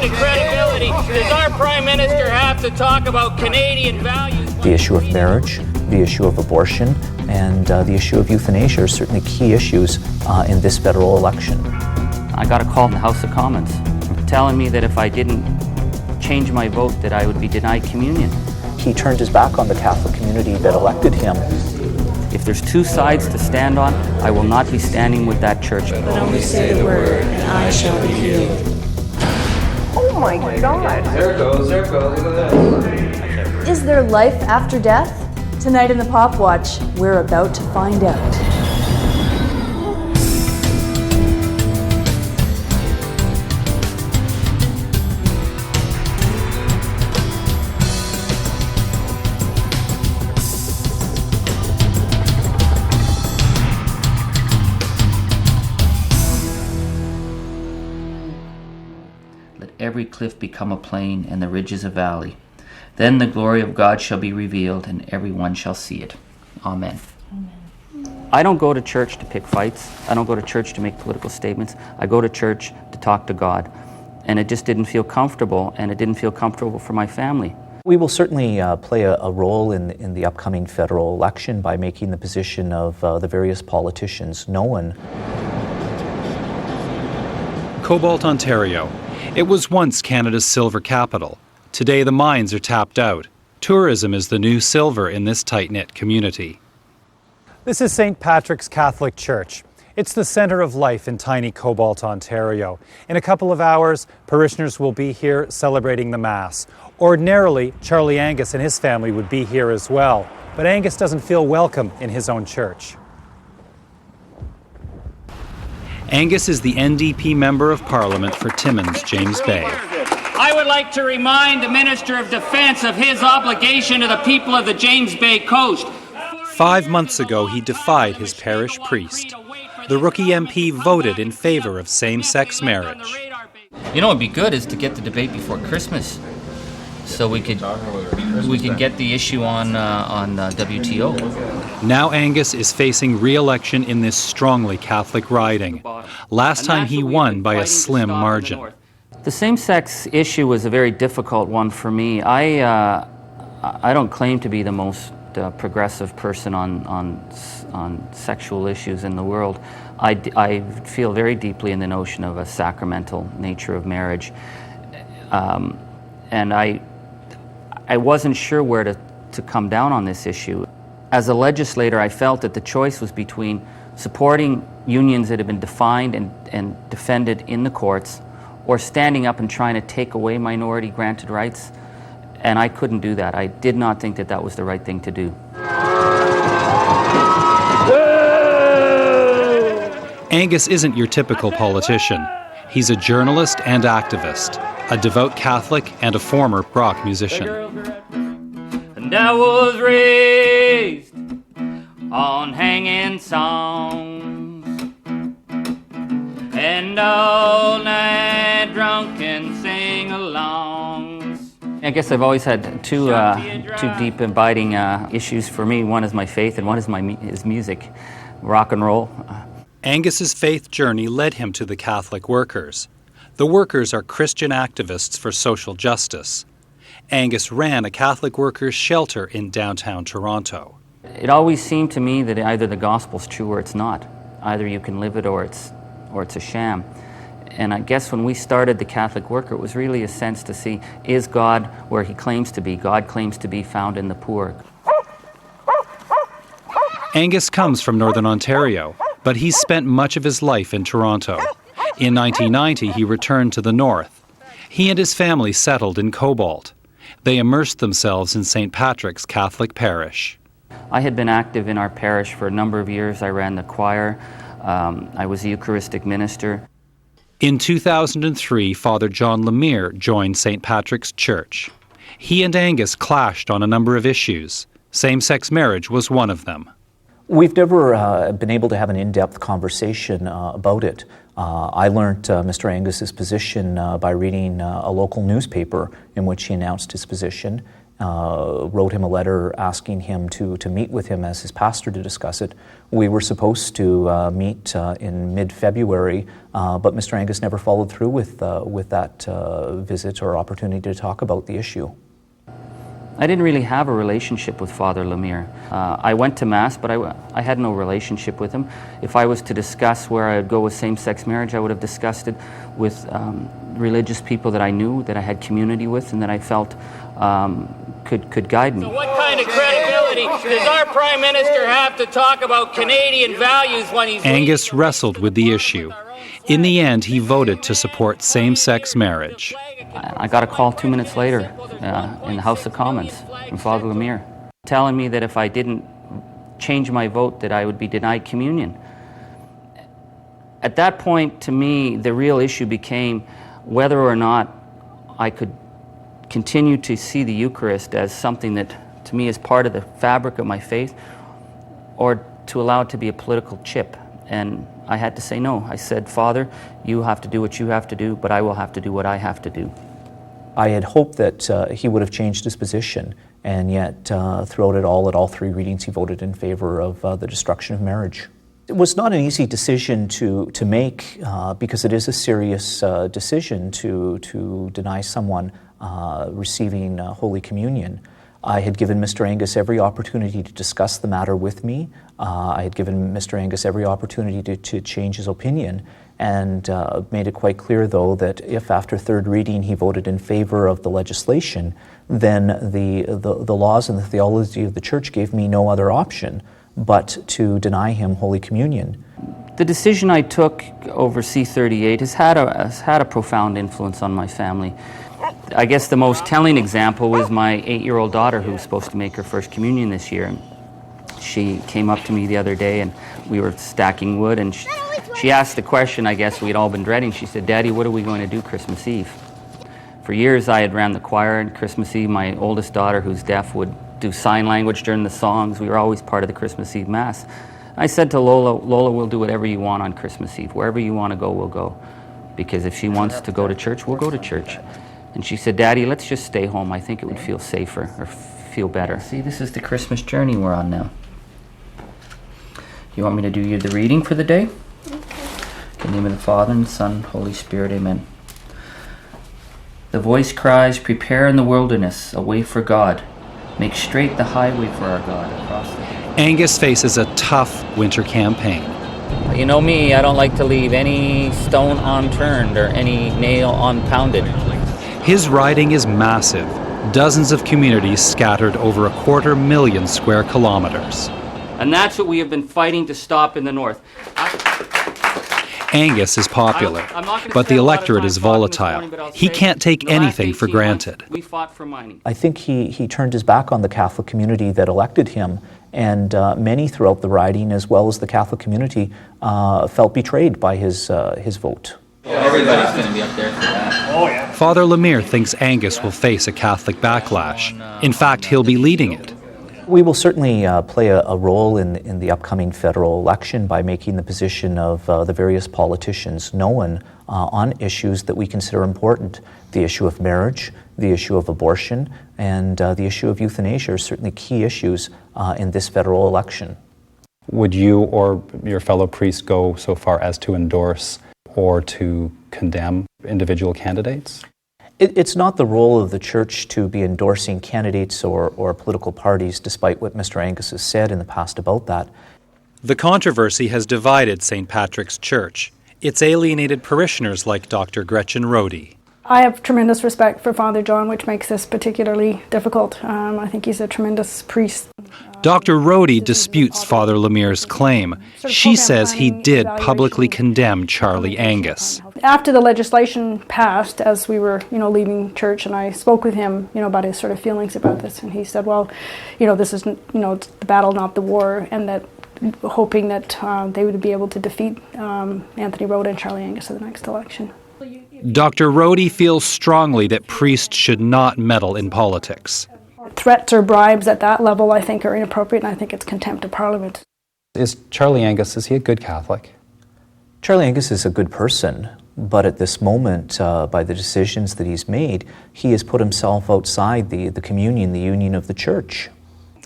kind of credibility does our Prime Minister have to talk about Canadian values? The issue of marriage, the issue of abortion, and the issue of euthanasia are certainly key issues in this federal election. I got a call in the House of Commons telling me that if I didn't change my vote that I would be denied communion. He turned his back on the Catholic community that elected him. If there's two sides to stand on, I will not be standing with that church. But only say the word, and I shall be healed. Oh my God! There it goes, look at that. Is there life after death? Tonight in the Pop Watch, we're about to find out. Every cliff become a plain, and the ridges a valley. Then the glory of God shall be revealed, and everyone shall see it. Amen. Amen. I don't go to church to pick fights. I don't go to church to make political statements. I go to church to talk to God. And it just didn't feel comfortable, and it didn't feel comfortable for my family. We will certainly play a role in the upcoming federal election by making the position of the various politicians known. Cobalt, Ontario. It was once Canada's silver capital. Today the mines are tapped out. Tourism is the new silver in this tight-knit community. This is St. Patrick's Catholic Church. It's the centre of life in tiny Cobalt, Ontario. In a couple of hours, parishioners will be here celebrating the Mass. Ordinarily, Charlie Angus and his family would be here as well, but Angus doesn't feel welcome in his own church. Angus is the NDP Member of Parliament for Timmins, James Bay. I would like to remind the Minister of Defence of his obligation to the people of the James Bay coast. 5 months ago, he defied his parish priest. The rookie MP voted in favour of same-sex marriage. You know what would be good is to get the debate before Christmas, so we could get the issue on WTO. Now Angus is facing re-election in this strongly Catholic riding. Last time he won by a slim margin. The same-sex issue was a very difficult one for me. I don't claim to be the most progressive person on sexual issues in the world. I feel very deeply in the notion of a sacramental nature of marriage, and I wasn't sure where to come down on this issue. As a legislator, I felt that the choice was between supporting unions that have been defined and defended in the courts, or standing up and trying to take away minority granted rights, and I couldn't do that. I did not think that that was the right thing to do. Angus isn't your typical politician. He's a journalist and activist, a devout Catholic and a former rock musician. And I was raised on hanging songs and all night drunk and sing-alongs. I guess I've always had two deep abiding issues for me. One is my faith and one is music, rock and roll. Angus's faith journey led him to the Catholic Workers. The Workers are Christian activists for social justice. Angus ran a Catholic Workers shelter in downtown Toronto. It always seemed to me that either the gospel's true or it's not. Either you can live it or it's a sham. And I guess when we started the Catholic Worker, it was really a sense to see, is God where he claims to be? God claims to be found in the poor. Angus comes from Northern Ontario, but he's spent much of his life in Toronto. In 1990, he returned to the north. He and his family settled in Cobalt. They immersed themselves in St. Patrick's Catholic Parish. I had been active in our parish for a number of years. I ran the choir. I was a Eucharistic minister. In 2003, Father John Lemire joined St. Patrick's Church. He and Angus clashed on a number of issues. Same-sex marriage was one of them. We've never been able to have an in-depth conversation about it. I learned Mr. Angus's position by reading a local newspaper in which he announced his position. wrote him a letter asking him to meet with him as his pastor to discuss it. We were supposed to meet in mid-February, but Mr. Angus never followed through with that visit or opportunity to talk about the issue. I didn't really have a relationship with Father Lemire. I went to Mass, but I had no relationship with him. If I was to discuss where I would go with same-sex marriage, I would have discussed it with religious people that I knew, that I had community with, and that I felt could guide me. So what kind of credibility does our Prime Minister have to talk about Canadian values when he's... Angus wrestled with the issue. In the end, he voted to support same-sex marriage. I got a call 2 minutes later in the House of Commons from Father Lemire, telling me that if I didn't change my vote, that I would be denied communion. At that point, to me, the real issue became whether or not I could continue to see the Eucharist as something that, to me, is part of the fabric of my faith, or to allow it to be a political chip. And I had to say no. I said, Father, you have to do what you have to do, but I will have to do what I have to do. I had hoped that he would have changed his position, and yet throughout it all, at all three readings, he voted in favor of the destruction of marriage. It was not an easy decision to make because it is a serious decision to deny someone receiving Holy Communion. I had given Mr. Angus every opportunity to discuss the matter with me. I had given Mr. Angus every opportunity to change his opinion, and made it quite clear, though, that if after third reading he voted in favor of the legislation, then the laws and the theology of the Church gave me no other option but to deny him Holy Communion. The decision I took over C-38 has had a profound influence on my family. I guess the most telling example was my 8-year-old daughter, who was supposed to make her first communion this year. She came up to me the other day, and we were stacking wood, and she asked the question I guess we'd all been dreading. She said, Daddy, what are we going to do Christmas Eve? For years I had ran the choir, and Christmas Eve my oldest daughter, who's deaf, would do sign language during the songs. We were always part of the Christmas Eve Mass. I said to Lola, we'll do whatever you want on Christmas Eve. Wherever you want to go, we'll go. Because if she wants to go to church, we'll go to church. And she said, Daddy, let's just stay home. I think it would feel safer or feel better. See, this is the Christmas journey we're on now. You want me to do you the reading for the day? In the name of the Father, and the Son, and Holy Spirit, amen. The voice cries, prepare in the wilderness a way for God. Make straight the highway for our God across the... Angus faces a tough winter campaign. You know me, I don't like to leave any stone unturned or any nail unpounded. His riding is massive. Dozens of communities scattered over 250,000 square kilometers. And that's what we have been fighting to stop in the north. Angus is popular, but the electorate is volatile. He can't take anything for granted. We fought for mining. I think he turned his back on the Catholic community that elected him, and many throughout the riding, as well as the Catholic community, felt betrayed by his vote. Everybody's going to be up there for that. Oh, yeah. Father Lemire thinks Angus will face a Catholic backlash. In fact, he'll be leading it. We will certainly play a role in the upcoming federal election by making the position of the various politicians known on issues that we consider important. The issue of marriage, the issue of abortion, and the issue of euthanasia are certainly key issues in this federal election. Would you or your fellow priests go so far as to endorse or to condemn individual candidates? It's not the role of the Church to be endorsing candidates or political parties, despite what Mr. Angus has said in the past about that. The controversy has divided St. Patrick's Church. It's alienated parishioners like Dr. Gretchen Rohde. I have tremendous respect for Father John, which makes this particularly difficult. I think he's a tremendous priest. Dr. Rohde disputes Father Lemire's claim. She says he did publicly condemn Charlie Angus. After the legislation passed, as we were, leaving church, and I spoke with him, about his sort of feelings about this, and he said, well, this is, it's the battle, not the war, and that hoping that they would be able to defeat Anthony Rhoda and Charlie Angus in the next election. Dr. Rohde feels strongly that priests should not meddle in politics. Threats or bribes at that level, I think, are inappropriate, and I think it's contempt of Parliament. Is Charlie Angus, is he a good Catholic? Charlie Angus is a good person. But at this moment, by the decisions that he's made, he has put himself outside the communion, the union of the church.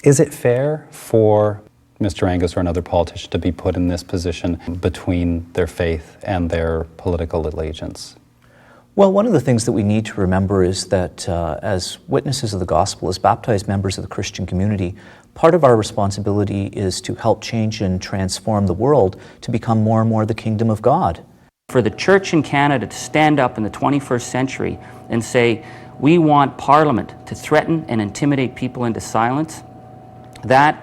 Is it fair for Mr. Angus or another politician to be put in this position between their faith and their political allegiance? Well, one of the things that we need to remember is that as witnesses of the gospel, as baptized members of the Christian community, part of our responsibility is to help change and transform the world to become more and more the kingdom of God. For the church in Canada to stand up in the 21st century and say, we want Parliament to threaten and intimidate people into silence, that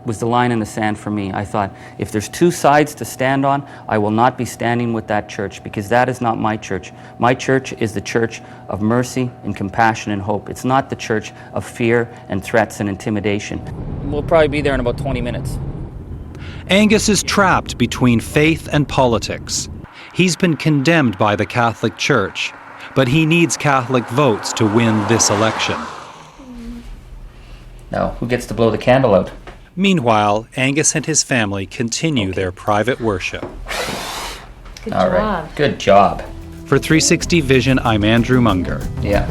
was the line in the sand for me. I thought, if there's two sides to stand on, I will not be standing with that church, because that is not my church. My church is the church of mercy and compassion and hope. It's not the church of fear and threats and intimidation. We'll probably be there in about 20 minutes. Angus is trapped between faith and politics. He's been condemned by the Catholic Church, but he needs Catholic votes to win this election. Now, who gets to blow the candle out? Meanwhile, Angus and his family continue their private worship. Good job. Right. Good job. For 360 Vision, I'm Andrew Munger. Yeah.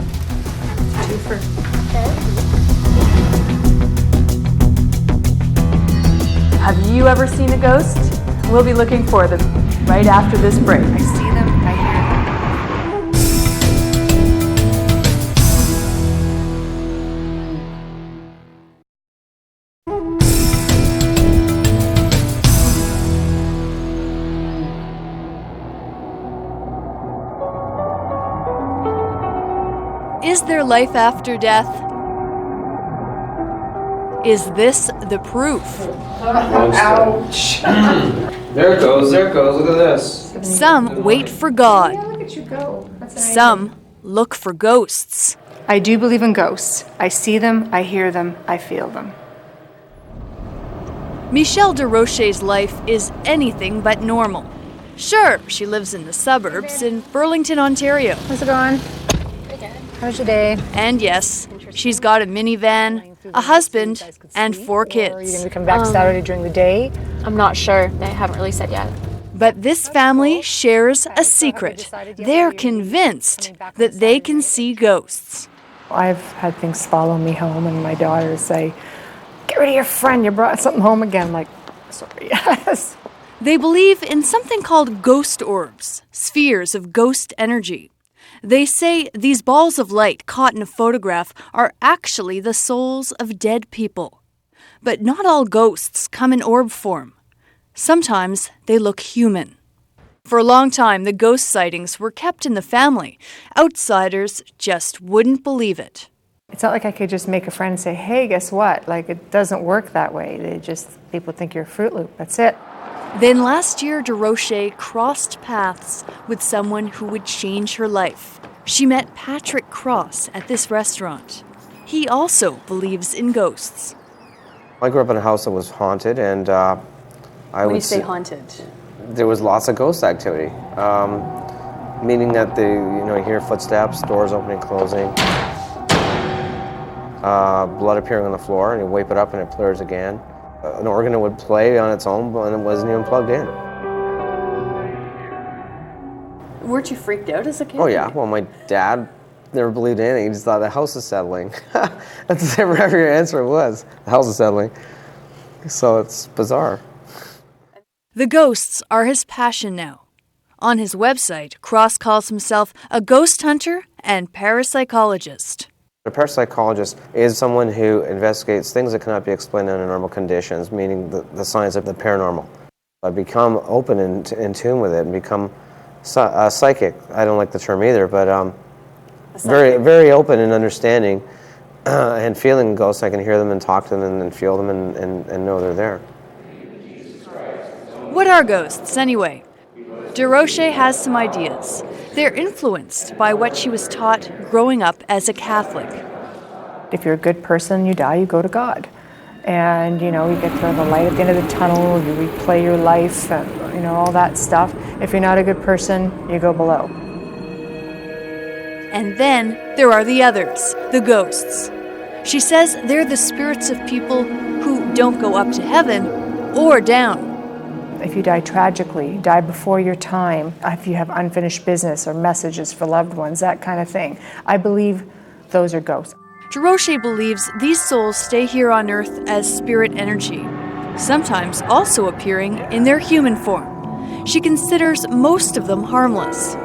Have you ever seen a ghost? We'll be looking for them right after this break. I see them, I hear them. Is there life after death? Is this the proof? Ouch. There it goes, look at this. Some wait for God. Look at you go. Some look for ghosts. I do believe in ghosts. I see them, I hear them, I feel them. Michelle DeRoche's life is anything but normal. Sure, she lives in the suburbs in Burlington, Ontario. How's it going? How's your day? And yes, she's got a minivan, a husband, and 4 kids. Are you going to come back Saturday during the day? I'm not sure. They haven't really said yet. But this family shares a secret. They're convinced that they can see ghosts. I've had things follow me home, and my daughters say, "Get rid of your friend, you brought something home again." I'm like, sorry, yes. They believe in something called ghost orbs, spheres of ghost energy. They say these balls of light caught in a photograph are actually the souls of dead people. But not all ghosts come in orb form. Sometimes they look human. For a long time, the ghost sightings were kept in the family. Outsiders just wouldn't believe it. It's not like I could just make a friend and say, "Hey, guess what?" Like, it doesn't work that way. People think you're a Fruit Loop. That's it. Then last year, DeRoche crossed paths with someone who would change her life. She met Patrick Cross at this restaurant. He also believes in ghosts. I grew up in a house that was haunted, and When you say haunted? there was lots of ghost activity, meaning that you hear footsteps, doors opening, closing, blood appearing on the floor, and you wipe it up and it clears again. An organ would play on its own, and it wasn't even plugged in. Weren't you freaked out as a kid? Oh yeah, well my dad never believed in anything, he just thought the house is settling. That's whatever your answer was, the house is settling. So it's bizarre. The ghosts are his passion now. On his website, Cross calls himself a ghost hunter and parapsychologist. A parapsychologist is someone who investigates things that cannot be explained under normal conditions, meaning the science of the paranormal. I become open and in tune with it and become psychic. I don't like the term either, but very, very open and understanding and feeling ghosts. I can hear them and talk to them and feel them and know they're there. What are ghosts, anyway? DeRoche has some ideas. They're influenced by what she was taught growing up as a Catholic. If you're a good person, you die, you go to God. And, you get to the light at the end of the tunnel, you replay your life, all that stuff. If you're not a good person, you go below. And then there are the others, the ghosts. She says they're the spirits of people who don't go up to heaven or down. if you die tragically, die before your time, if you have unfinished business or messages for loved ones, that kind of thing. I believe those are ghosts. Durocher believes these souls stay here on Earth as spirit energy, sometimes also appearing in their human form. She considers most of them harmless.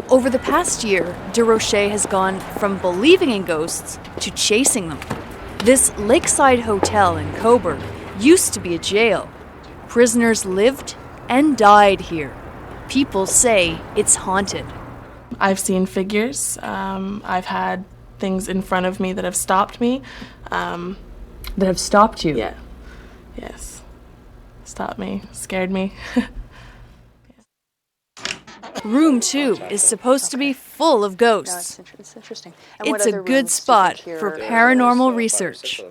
Over the past year, Durocher has gone from believing in ghosts to chasing them. This lakeside hotel in Coburg used to be a jail. Prisoners lived and died here. People say it's haunted. I've seen figures. I've had things in front of me that have stopped me. That have stopped you? Yeah. Yes. Stopped me, scared me. Room 2 is supposed to be full of ghosts. It's interesting. It's a good spot for paranormal research.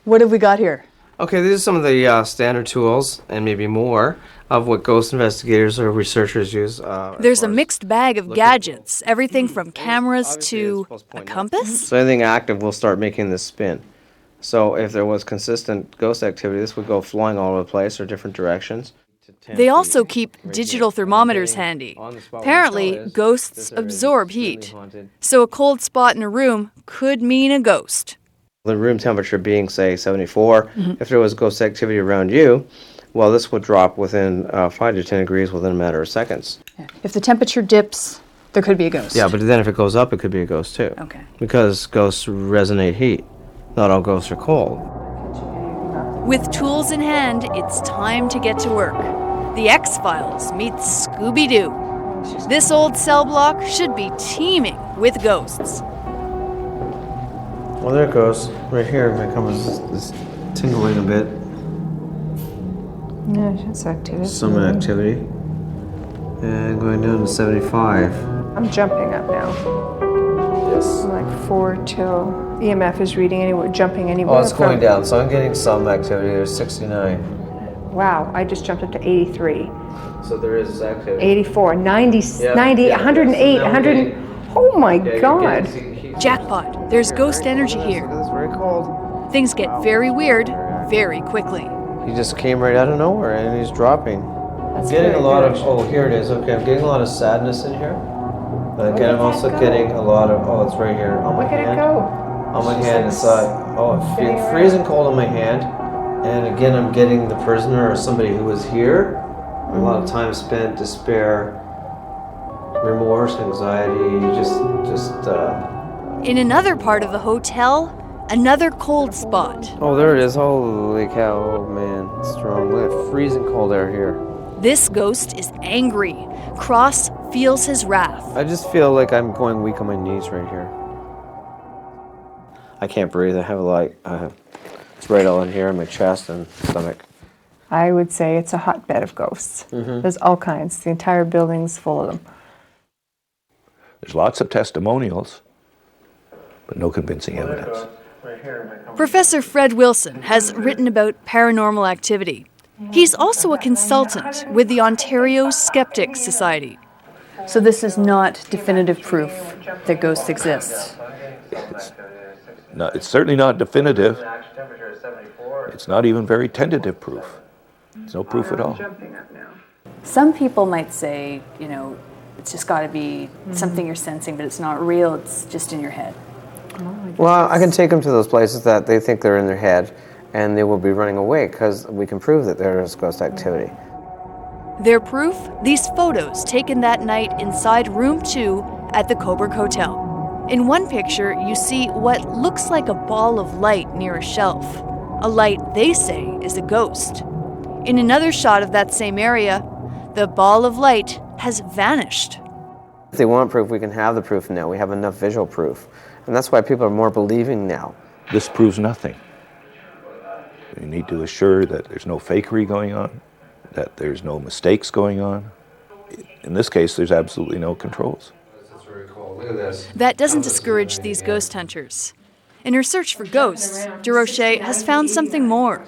What have we got here? Okay, these are some of the standard tools, and maybe more, of what ghost investigators or researchers use. There's a mixed bag of gadgets, everything from cameras to a compass? So anything active will start making this spin. So if there was consistent ghost activity, this would go flying all over the place or different directions. They also keep digital thermometers handy. Apparently, ghosts absorb heat. So a cold spot in a room could mean a ghost. The room temperature being, say, 74, if there was ghost activity around you, well, this would drop within 5 to 10 degrees within a matter of seconds. If the temperature dips, there could be a ghost. Yeah, but then if it goes up, it could be a ghost too. Okay. Because ghosts resonate heat. Not all ghosts are cold. With tools in hand, it's time to get to work. The X-Files meets Scooby-Doo. This old cell block should be teeming with ghosts. Well, there it goes. Right here, it comes this tingling a bit. Yeah, that's activity. Some activity. And going down to 75. I'm jumping up now. Yes. I'm like 4 till EMF is reading anywhere, jumping anywhere. Oh, it's going down, so I'm getting some activity. There's 69. Wow, I just jumped up to 83. So there is activity. 84, 90, Yeah, 90, yeah, 108, yes. 100. Oh my God. Jackpot, there's ghost energy here. It's very cold. Things get very weird very quickly. He just came right out of nowhere and he's dropping. That's I'm getting very a lot good, of, oh, here it is. Okay, I'm getting a lot of sadness in here. But again, I'm also getting a lot of, oh, it's right here on my Look at hand. it go. On my hand, it's oh, I feel freezing cold on my hand. And again, I'm getting the prisoner or somebody who was here. A lot of time spent, despair, remorse, anxiety, just. In another part of the hotel, another cold spot. Oh, there it is. Holy cow! Oh man, it's strong. Look at freezing cold air here. This ghost is angry. Cross feels his wrath. I just feel like I'm going weak on my knees right here. I can't breathe. I have a lot. It's right all in here in my chest and stomach. I would say it's a hotbed of ghosts. There's all kinds. The entire building's full of them. There's lots of testimonials, but no convincing evidence. Professor Fred Wilson has written about paranormal activity. He's also a consultant with the Ontario Skeptics Society. So this is not definitive proof that ghosts exist. It's certainly not definitive. It's not even very tentative proof. There's no proof at all. Some people might say, you know, it's just got to be something you're sensing, but it's not real, it's just in your head. Well, I can take them to those places that they think they're in their head, and they will be running away because we can prove that there is ghost activity. Their proof? These photos taken that night inside room 2 at the Coburg Hotel. In one picture, you see what looks like a ball of light near a shelf. A light they say is a ghost. In another shot of that same area, the ball of light has vanished. If they want proof, we can have the proof now. We have enough visual proof. And that's why people are more believing now. This proves nothing. You need to assure that there's no fakery going on, that there's no mistakes going on. In this case, there's absolutely no controls. That's very cool. Look at this. That doesn't discourage these ghost hunters. In her search for ghosts, Durocher has found something more: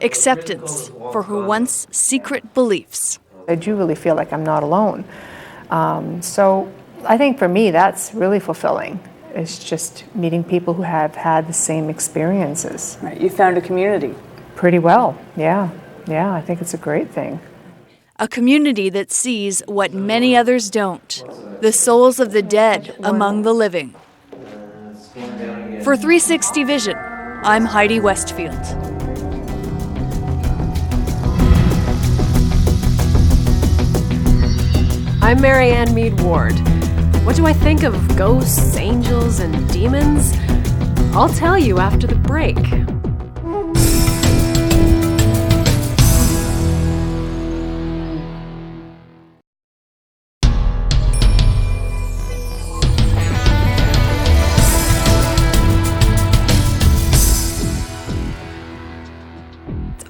acceptance for her once secret beliefs. I do really feel like I'm not alone. So I think for me, that's really fulfilling. It's just meeting people who have had the same experiences. Right. You found a community. Pretty well, yeah. Yeah, I think it's a great thing. A community that sees what many others don't, the souls of the dead among the living. For 360 Vision, I'm Heidi Westfield. I'm Marianne Mead Ward. What do I think of ghosts, angels, and demons? I'll tell you after the break.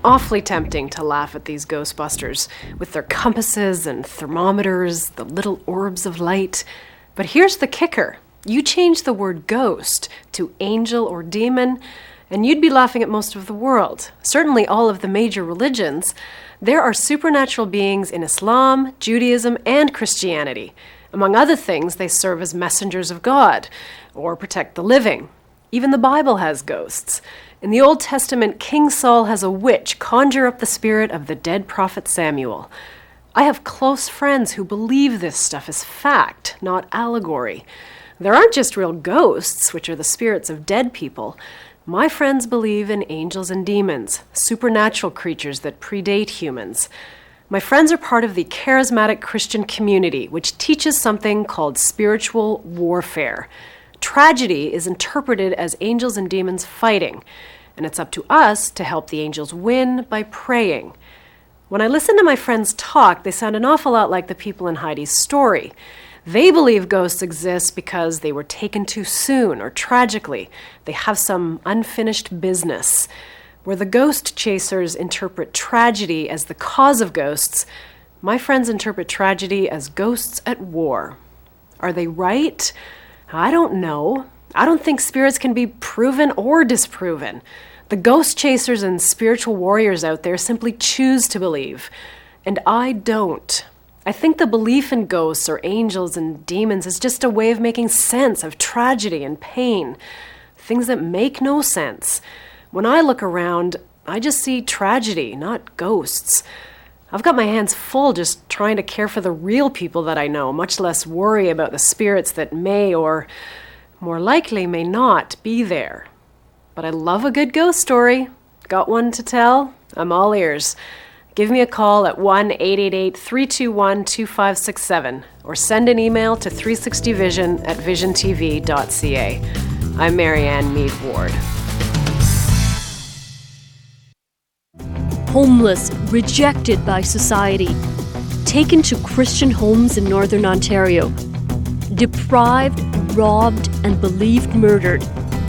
Awfully tempting to laugh at these Ghostbusters with their compasses and thermometers, the little orbs of light. But here's the kicker. You change the word ghost to angel or demon, and you'd be laughing at most of the world, certainly all of the major religions. There are supernatural beings in Islam, Judaism, and Christianity. Among other things, they serve as messengers of God or protect the living. Even the Bible has ghosts. In the Old Testament, King Saul has a witch conjure up the spirit of the dead prophet Samuel. I have close friends who believe this stuff is fact, not allegory. There aren't just real ghosts, which are the spirits of dead people. My friends believe in angels and demons, supernatural creatures that predate humans. My friends are part of the charismatic Christian community, which teaches something called spiritual warfare. Tragedy is interpreted as angels and demons fighting, and it's up to us to help the angels win by praying. When I listen to my friends talk, they sound an awful lot like the people in Heidi's story. They believe ghosts exist because they were taken too soon or tragically. They have some unfinished business. Where the ghost chasers interpret tragedy as the cause of ghosts, my friends interpret tragedy as ghosts at war. Are they right? I don't know. I don't think spirits can be proven or disproven. The ghost chasers and spiritual warriors out there simply choose to believe. And I don't. I think the belief in ghosts or angels and demons is just a way of making sense of tragedy and pain. Things that make no sense. When I look around, I just see tragedy, not ghosts. I've got my hands full just trying to care for the real people that I know, much less worry about the spirits that may or, more likely, may not be there. But I love a good ghost story. Got one to tell? I'm all ears. Give me a call at 1-888-321-2567 or send an email to 360vision@visiontv.ca. I'm Marianne Mead Ward. Homeless, rejected by society, taken to Christian homes in Northern Ontario, deprived, robbed, and believed murdered,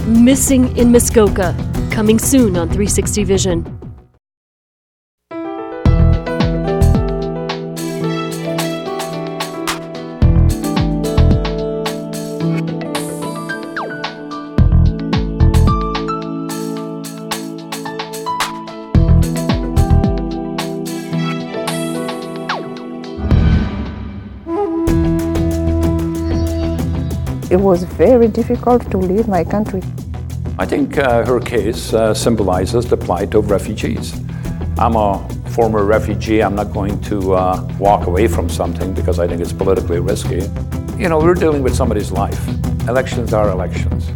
missing in Muskoka, coming soon on 360 Vision. It was very difficult to leave my country. I think her case symbolizes the plight of refugees. I'm a former refugee. I'm not going to walk away from something because I think it's politically risky. You know, we're dealing with somebody's life. Elections are elections.